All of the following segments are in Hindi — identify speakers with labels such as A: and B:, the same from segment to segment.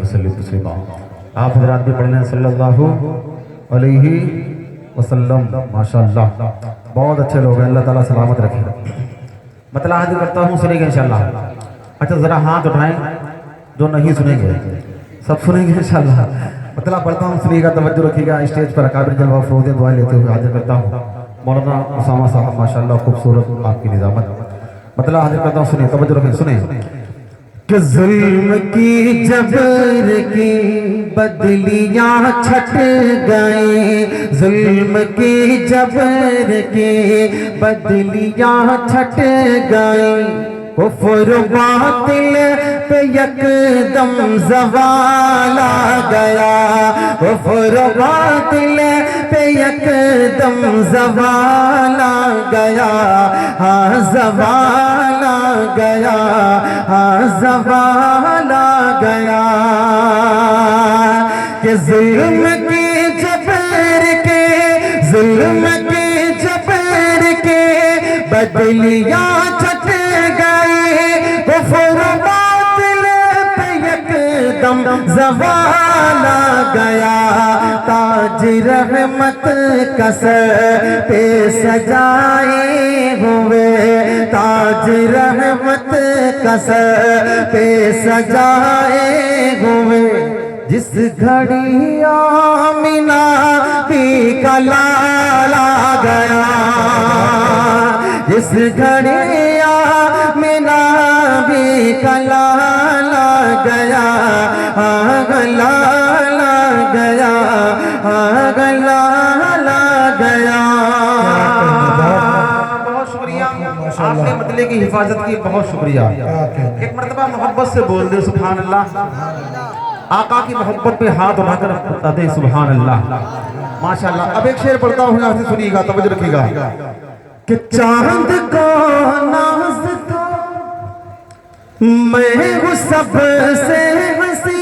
A: वसल्लम तस्लीमा। आप हज़रात भी पढ़ लें सल्लल्लाहु अलैहि वसल्लम। माशाअल्लाह बहुत अच्छे लोग हैं, अल्लाह ताला सलामत रखे। मतलब हाजिर करता हूँ, सुनेंगे इंशाअल्लाह। अच्छा ज़रा हाथ उठाएं जो नहीं सुनेंगे, सब सुनेंगे इंशाअल्लाह। मतलब पढ़ता हूँ, सुनिएगा, तवज्जो रखिएगा। स्टेज पर अकाबिर जलवा फरोज़ दुआ लेते हुए हाजिर करता हूँ मौलाना उसामा साहब, माशाअल्लाह खूबसूरत आपकी निज़ामत। मतलब हाजिर करता हूँ, सुनिए, तवज्जो रखें, सुने। कि जुल्म की जबर की बदलियां छट गए, जुल्म की जबर की बदलियां छट गए, कुफ्र बातिल पे यकदम ज़वाल आ गया, कुफ्र बातिल पे यकदम ज़वाल आ गया, हाँ ज़वाल आ गया, हाँ ज़वाल आ गया। कि जुल्म की जबर के, जुल्म की जबर के बदलियां छट गए, कुफ्र बातिल पे यकदम ज़वाल आ गया, ताज रहमत कसर पे सजाए हुए, ताज रहमत कसर पे सजाए हुए, जिस घड़ी आमिना भी का लाल आ गया, जिस घड़ी आमिना भी का लाल आ गया, लाल आ गया, लाल आ गया। बहुत शुक्रिया, आपने मतले की हिफाजत की, बहुत शुक्रिया। एक मरतबा मोहब्बत से बोल दे सुभान अल्लाह, आका की मोहब्बत पे हाथ उठाकर बता दे सुभान अल्लाह, माशाअल्लाह। अब एक शेर पढ़ता हूँ, यहाँ से सुनिएगा, तवज्जो रखिएगा। कि चांद को नाज़ता मैं हूँ सबसे हंसी,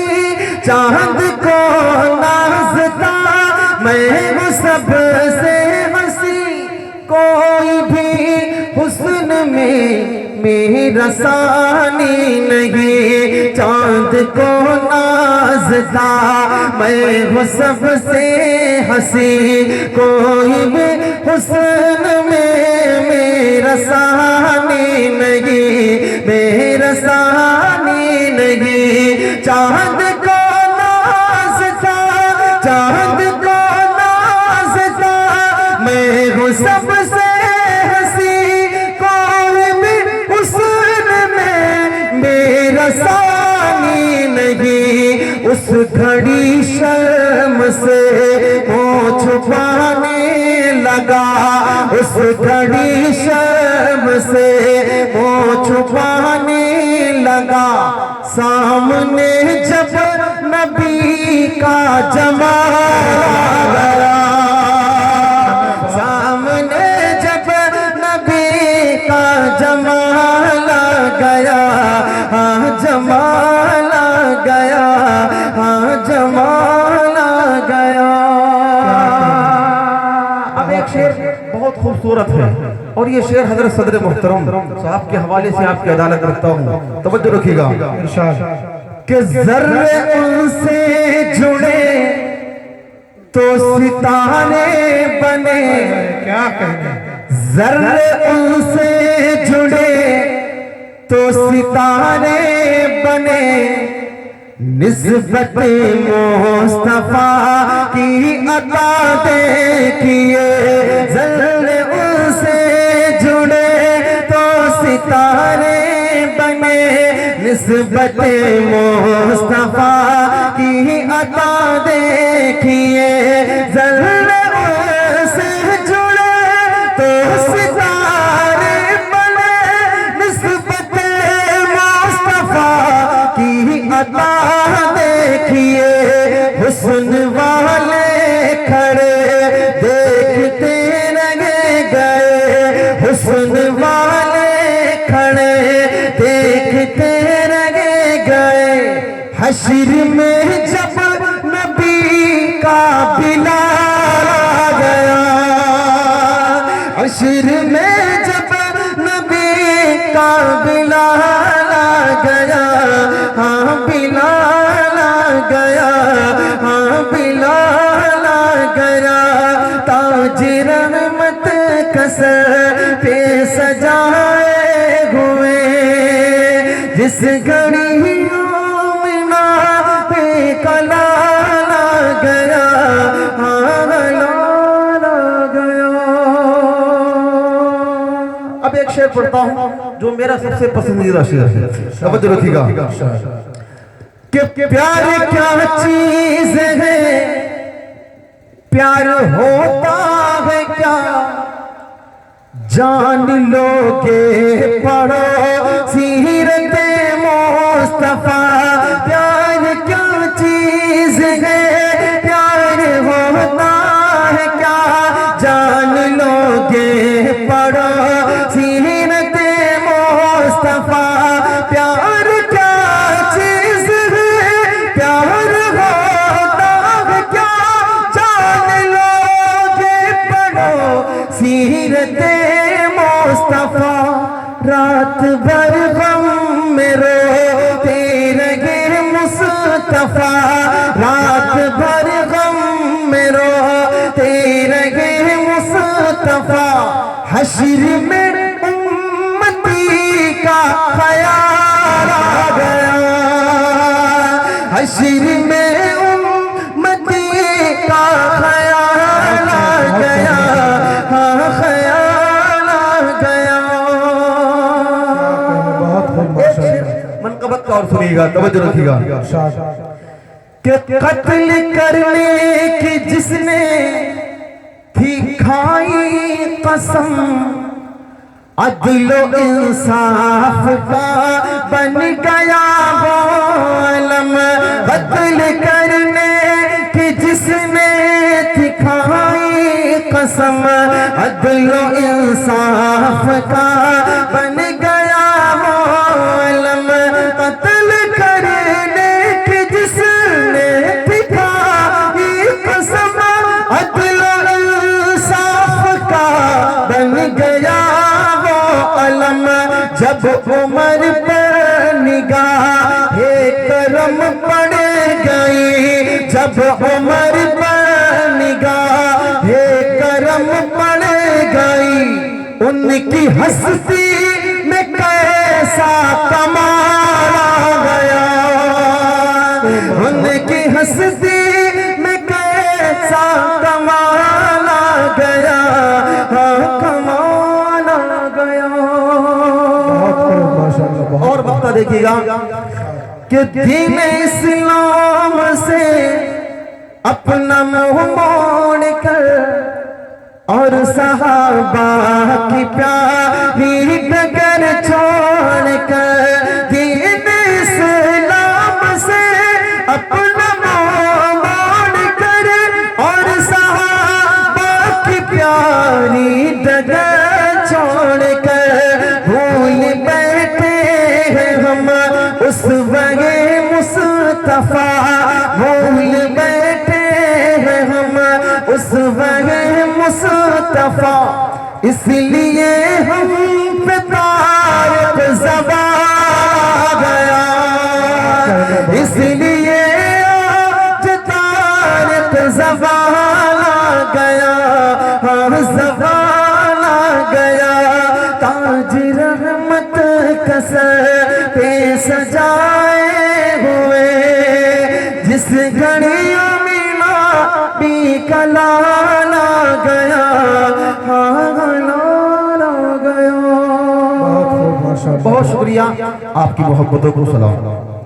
A: चांद को नाज़ता मैं हूँ सबसे हंसी, कोई भी हुस्न में मेरा सानी नहीं, चांद को नाज़ता मैं हूँ सबसे हंसी, कोई भी हुस्न में मेरा सानी नहीं, मेरा सानी नहीं। चांद को नाज़ता, चांद को नाज़ता मैं हूँ सबसे हंसी, कोई भी हुस्न में मेरा सानी नहीं। उस घड़ी शर्म से मुँह छुपाने लगा, उस घड़ी शर्म से मुँह छुपाने लगा, सामने जब नबी का जमाल आ गया, सामने जब नबी का जमाल आ गया, हाँ जमाल आ गया, हाँ जमाल आ गया। अब एक शेर बहुत खूबसूरत है, और ये शेर हजरत सदर मोहतरम साहब के हवाले से आपकी अदालत रखता हूँ, तवज्जो रखिएगा। कि ज़र्रे उनसे जुड़े तो सितारे बने, क्या कहने, ज़र्रे उनसे जुड़े तो सितारे बने, निस्बत मुस्तफा की अता देखिए, ज़र्रे उनसे जुड़े तो सितारे बने, निस्बत मुस्तफा की अता देखिए, ज़र्रे उनसे जुड़े तो सितारे बने, निस्बत मुस्तफा की अता देखिए, हुस्न वाले खड़े देखते रह गए, हुस्न वाले खड़े देखते रह गए, हश्र में जब नबी का बिलाल आ गया, हश्र में जब नबी का बिलाल आ गया, हाँ बिलाल आ जिस घड़ी आमिना पे कला गया, लाला गया। अब एक शेर पढ़ता हूँ जो मेरा सबसे पसंदीदा शेर है, तवज्जो रखिएगा। कि प्यार क्या चीज है, प्यार होता है क्या, जान लोगे पढ़ो सीरत मुस्तफा। प्यार क्या चीज है, प्यार होता है क्या, जान लोगे पढ़ो सीरत मुस्तफा। प्यार क्या चीज है, प्यार होता है क्या, जान लोगे पढ़ो सीरत मुस्तफा। रात भर गम में रोते रहे मुस्तफा, रात भर गम में रोते रहे मुस्तफा। हश्र में उम्मती का ख्याल आ गया, हश्र में उम्मती का ख्याल आ गया, हाँ ख्याल आ गया। मनकबत का और सुनिएगा, तवज्जो रखिएगा। कि कत्ल करने की जिसने थी खाई कसम, अदलो इंसाफ का बन गया वो आलम। कत्ल करने की जिसने थी खाई कसम, अदलो इंसाफ का बन गया वो आलम। कत्ल करने की जिसने थी खाई कसम, अदलो इंसाफ का बन गया अलम। जब उमर पर निगाह करम पड़ गई, जब उमर पर निगाह करम पड़ गई, उनकी हस्ती में कैसा कमाल आ गया, उनकी हस्ती में कैसा कमाल आ गया, कमाल आ गया। और वक्ता देखिएगा कि दीन इस्लाम से अपना मुंह मोड़ कर और सहाबा की प्यारी डगर छोड़ कर, दीन इस्लाम से अपना मुंह मोड़ कर और सहाबा की प्यारी डगर छोड़ कर, भूल बैठे हैं हम उस वगे मुस्तफा, भूल बैठे हैं हम उस वगे मुस्तफा। इसलिए हम पे तारक ज़बा गया, इसलिए आज तारक ज़बा गया, ज़बा गया। ताज रहमत कसर पे सजाए हुए, जिस घड़ी मिला भी कलाला गया, लाला गया। बहुत शुक्रिया आपकी मोहब्बतों को सलाम।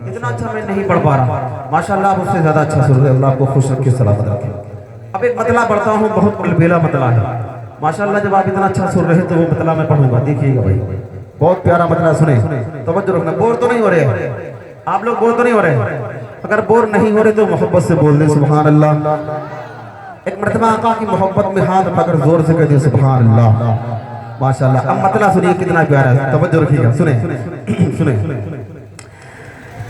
A: इतना अच्छा मैं नहीं पढ़ पा रहा, माशाल्लाह आप उससे ज्यादा अच्छा सुन रहे। अल्लाह आपको खुश रखे, सलामत रखे। अब एक मतला पढ़ता हूँ, बहुत अलबेला मतला है माशाल्लाह। जब आप इतना अच्छा सुन रहे तो वो मतला मैं पढ़ूंगा, देखिएगा भाई, बहुत प्यारा मतला सुने, तवज्जो रखना। बोर तो नहीं हो रहे आप लोग, बोर तो नहीं हो रहे? अगर बोर नहीं हो रहे तो मोहब्बत से बोल दे सुभान अल्लाह। एक मर्तबा आका की मोहब्बत में हाथ पकड़ जोर से कह दिए सुभान अल्लाह, माशाल्लाह। अब मतला सुनिए कितना प्यारा है, तवज्जो रखिएगा, सुने सुने।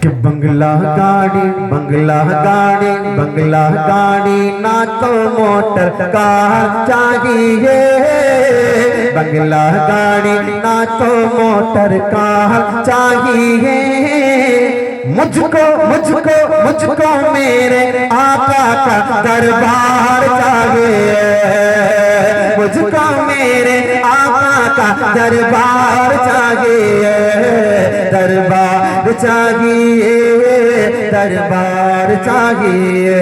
A: कि बंगला गाड़ी, बंगला गाड़ी, बंगला गाड़ी ना तो मोटर कार चाहिए, बंगला गाड़ी ना तो मोटर कार चाहिए। मुझको मुझको मुझको मेरे आका का दरबार चाहिए, मुझको मेरे आका का दरबार चाहिए, दरबार चाहिए, दरबार चाहिए।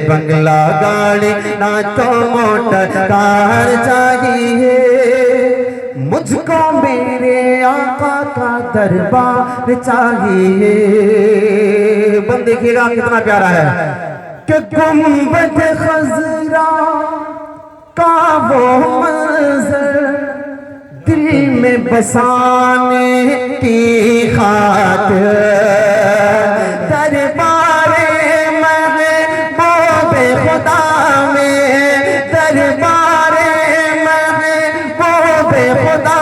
A: बंगला गाड़ी ना तो मोटर कार चाहिए, मुझको मेरे आका का दरबार चाहिए। बंद देखिएगा कितना प्यारा है कि गुंबद खजरा का वो मंजर दिल में बसाने की खातिर, दरबारे महबूब खुदा में, दरबारे महबूब खुदा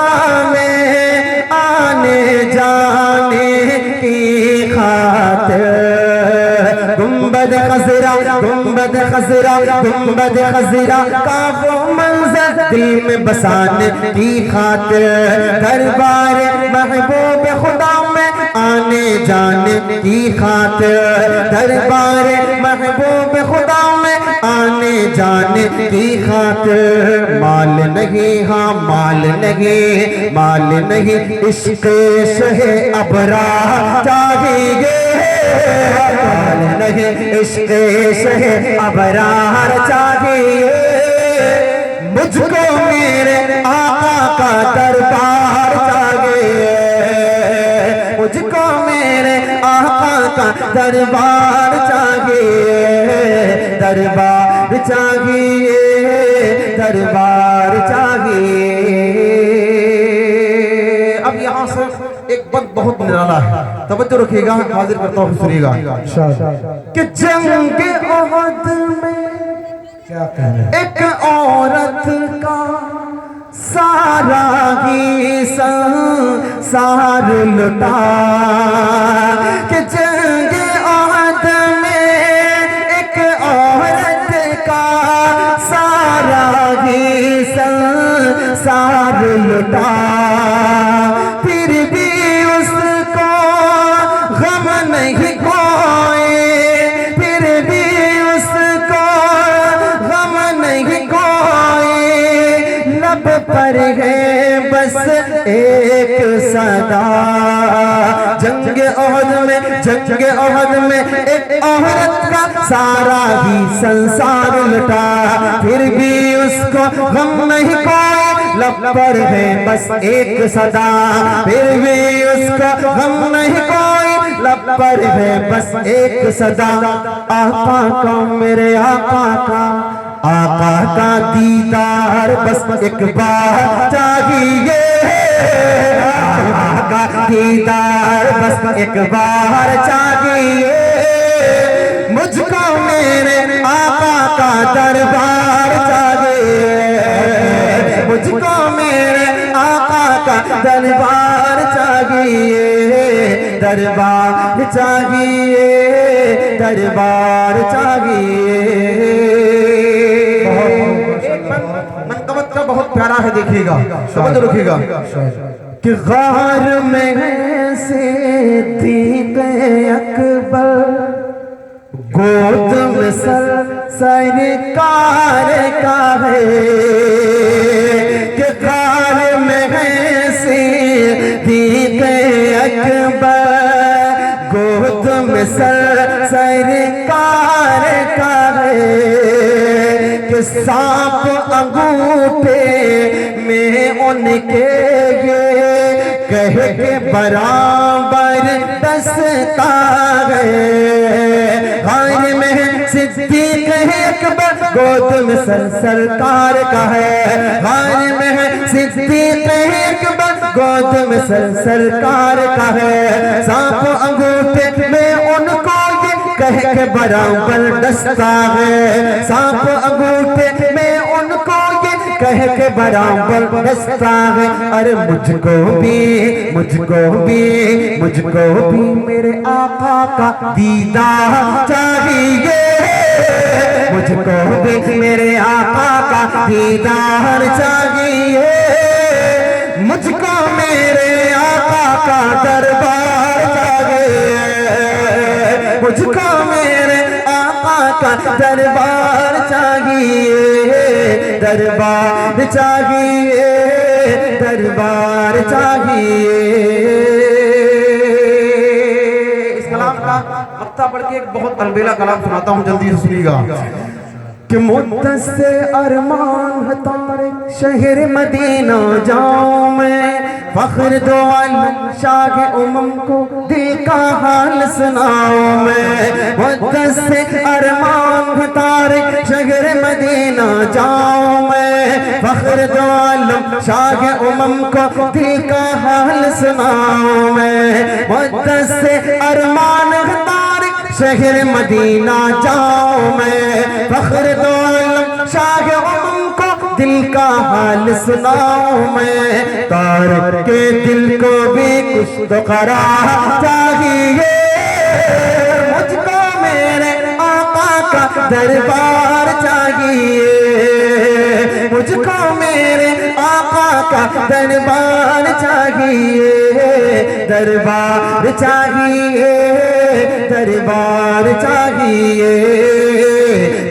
A: में आने जाने की खातिर। गुंबद खजरा, गुंबद खजरा, गुंबद खजरा का वो मंजर दिल में बसाने की खातिर, दरबार महबूब खुदा में आने जाने की खातिर, दरबार महबूब खुदा में आने जाने की खातिर। माल नहीं, हाँ माल नहीं, माल नहीं, इश्क़ शहे अबरा चाहिए। माल नहीं, इश्क़ शहे अबरार चाहिए। मुझको मेरे आका का दरबार चाहिए, मुझको मेरे आका का दरबार चाहिए, दरबार चाहिए, दरबार चाहिए। अब यहाँ से एक बात बहुत निराला है, तवज्जो रखिएगा, हाजिर करता हूँ, सुनिएगा कि जंग ओहद में एक औरत का सारा ही संसार लुटा, कि जंग ओहद में एक औरत का सारा ही संसार लुटा, फिर भी उसको गम नहीं कोई, फिर भी उसको गम नहीं कोई। लब पर है बस एक सदा, जंग ओहद में, जंग ओहद में एक औरत का सारा ही संसार लुटा, फिर भी उसको गम नहीं कोई। लब पर है बस एक सदा, फिर भी उसको गम नहीं कोई। लब पर है बस एक सदा, आका का मेरे आका का दीदार बस एक बार चाहिए। आका का दीदार बस एक बार चाहिए। मुझको मेरे आका का दरबार चाहिए, मुझको मेरे आका का दरबार चाहिए, दरबार चाहिए, दरबार चाहिए। मनकबत का बहुत प्यारा है, देखिएगा, समझ रखिएगा कि गार में से दीक अकबर गोद में सरकार का है, कि गार में से दीक अकबर गोद में सरकार का है, कि सांप अंगूठे में उनके कह के बराबर दस्ता है। हार में सिद्दीक अकबर गोद में सरकार का है, हार में सिद्दीक अकबर गोद में सरकार का है। सांप अंगूठे में उनको ये कह के बराबर दस्ता है, सांप अंगूठे में उनको ये कह के बराबर दस्ता है। अरे मुझको भी, मुझको भी, मुझको भी मेरे आका का दीदार चाहिए, मुझको भी मेरे आका का दीदार चाहिए। मुझको मेरे आका का दरबार चाहिए, मुझको मेरे आका का दरबार चाहिए, दरबार चाहिए, दरबार चाहिए। मक्ता पढ़ के एक बहुत अलबेला कलाम सुनाता हूँ, जल्दी से सुनिएगा। कि मुद्दसे अरमान है तारे शहर मदीना जाऊं मैं, फख्र दो आलम शाह उमम को दिल का हाल सुनाऊं मैं। मुद्दसे अरमान है तारे शहर मदीना जाऊं मैं, फख्र दो आलम शाह उमम को दिल का हाल सुनाऊं मैं। मुद्दसे अरमान है तारे शहर मदीना जाऊं मैं, फख्र दो आलम शाह उमम को दिल का हाल सुनाऊं मैं। तार के दिल को भी कुछ तो करार चाहिए, मुझको मेरे आका का दरबार चाहिए, मुझको मेरे आका का दरबार चाहिए, दरबार चाहिए, दरबार चाहिए।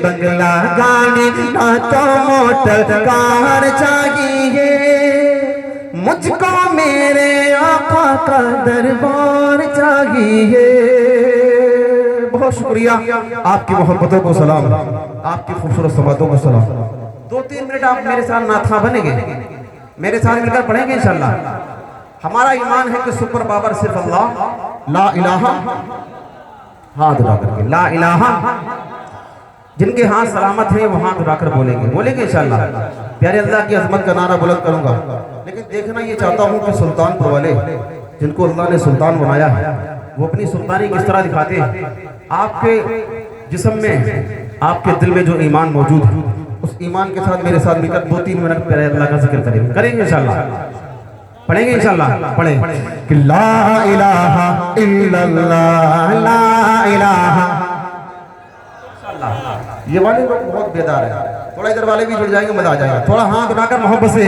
A: बंगला गाड़ी ना तो मोटर कार चाहिए, मुझको मेरे आका का दरबार चाहिए। बहुत शुक्रिया, आपकी मोहब्बतों को सलाम, आपकी खूबसूरत समातों को सलाम। 2-3 मिनट आप मेरे साथ नाथा बनेंगे, मेरे साथ मिलकर पढ़ेंगे इंशाल्लाह। हमारा ईमान है कि सुपर पावर सिर्फ अल्लाह, ला इलाहा, हाथ उठा करके ला इलाहा, जिनके हाथ सलामत हैं वो हाथ उठाकर बोलेंगे इंशाल्लाह। प्यारे अल्लाह की अजमत का नारा बुलंद करूंगा। लेकिन देखना ये चाहता हूँ कि सुल्तानपुर वाले जिनको अल्लाह ने सुल्तान बनाया है वो अपनी सुल्तानी किस तरह दिखाते हैं। आपके जिस्म में, आपके दिल में जो ईमान मौजूद है, उस ईमान के साथ मेरे साथ मिलकर 2-3 मिनट प्यारे अल्लाह का जिक्र करेंगे इंशाल्लाह। पढ़ेंगे इंशाल्लाह, पढ़ें कि ला इलाहा इल्लल्लाह, ला इलाहा। ये वाले लोग बहुत बेदार है, थोड़ा इधर वाले भी जुड़ जाएंगे, मजा आ जाएगा। थोड़ा हाथ उठाकर मोहब्बत से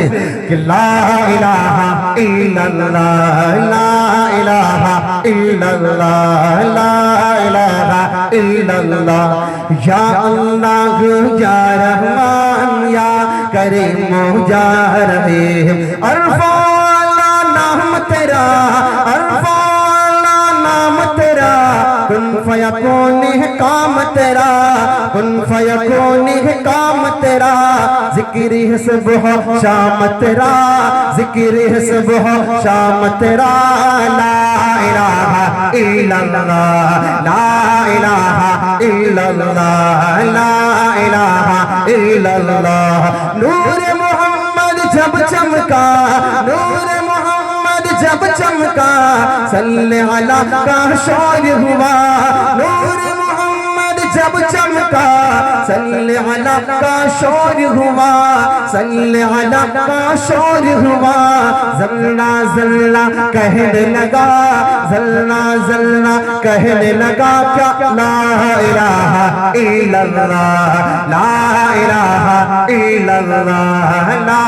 A: कि ला इलाहा इल्लल्लाह, ला इलाहा इल्लल्लाह, ला इलाहा इल्लल्लाह। या अल्लाह या रहमान या करीम या रहीम, अरफाला नाम तेरा, अरफाला नाम तेरा, कुन फयकून है काम तेरा, कुन फयकून है काम तेरा। जिक्र है सुबह शाम तेरा, जिक्र है सुबह शाम तेरा। ला इलाहा इल्लल्लाह, ला इलाहा इल्लल्लाह, ला इलाहा इल्लल्लाह। नूर मोहम्मद जब चमका, नूर मोहम्मद जब चमका, सल्ले अला का शौर हुआ। नूर मोहम्मद जब चमका, सल्ले अला का शौर हुआ, सल्ले अला का शौर हुआ। जल्ला जल्ला कहने लगा, जल्ला जल्ला कहने लगा क्या ला इलाहा इल्लल्लाह, ला इलाहा इल्लल्लाह, ला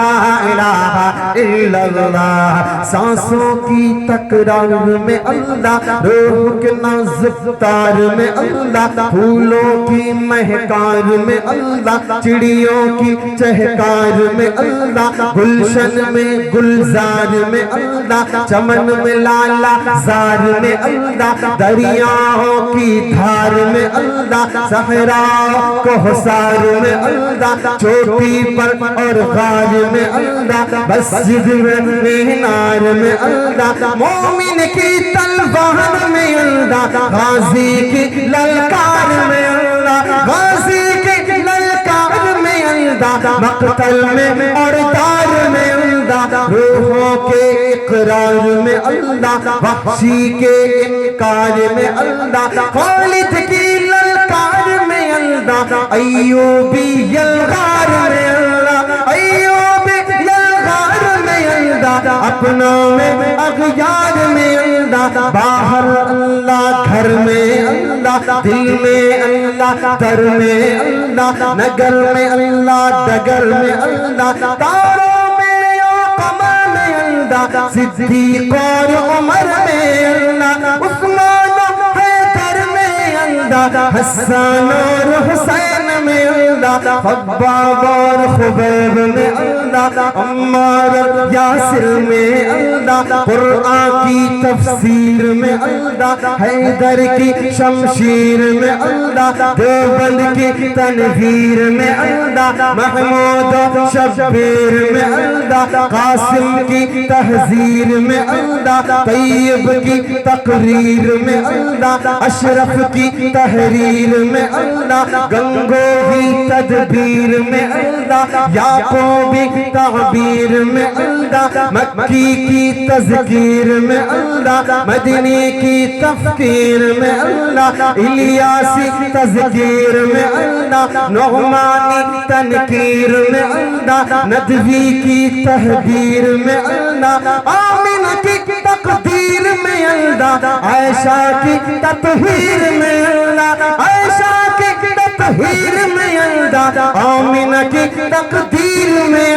A: इलाहा इल्लल्लाह। सांसों की तकरार में अल्लाह, रूह के नाज़ुक तार में अल्लाह, फूलों की महकार में अल्लाह, चिड़ियों की चहकार में अल्लाह, गुलशन में गुलजार में अल्लाह, चमन में लाला जार में अल्लाह, दरियाओं की धार में अल्लाह, सहराओं को हसार में अल्लाह, चोटी पर और गार में अल्लाह, मस्जिद में मीनार में अल्लाह, मोमिन की तलवार में अल्लाह, गाजी की ललकार में अल्लाह, गाजी की ललकार में अल्लाह, मक़तल में और तार में अल्लाह, रूहों के इकरार में अल्लाह, वहशी के इनकार में अल्लाह, खालिद की ललकार में अल्लाह, अय्यूबी यलगार में अल्लाह, अय्यूबी यलगार में अल्लाह, अपनों में अग़यार में अल्लाह, बाहर अल्लाह, घर में अल्लाह, दिल में अल्लाह, दर में अल्लाह, नगर में अल्लाह, डगर में अल्लाह, तारों में या कमर में अल्लाह, सिद्दीक़ और उमर में अल्लाह, उस्मान और हैदर में अल्लाह, हसन और हुसैन में अल्लाह, हब्बाब और खुबैब में अल्लाह, अम्मार और यासिर में अल्लाह, कुरान की तफसीर में अल्लाह, हैदर की शमशीर में अल्लाह, देवबंद की तनवीर में अल्लाह, महमूद और शब्बीर में अल्लाह, कासिम की तहजीर में अल्लाह, तैयब की तकरीर में अल्लाह, अशरफ की तहरीर में अल्लाह, गंगोही तदबीर में अल्लाह, याकूबी ताबीर में अल्लाह, मक्की की तज़कीर में अल्लाह, मदनी की तफ़कीर में अल्लाह, इलियासी तज़कीर में अल्लाह, नौमानी तनकीर में अल्लाह, नदवी की तहबीर में अल्लाह, आमिना की तकदीर में अल्लाह, आयशा की ततहीर में अल्लाह, आयशा की ततहीर में अल्लाह, आमिना की तकदीर में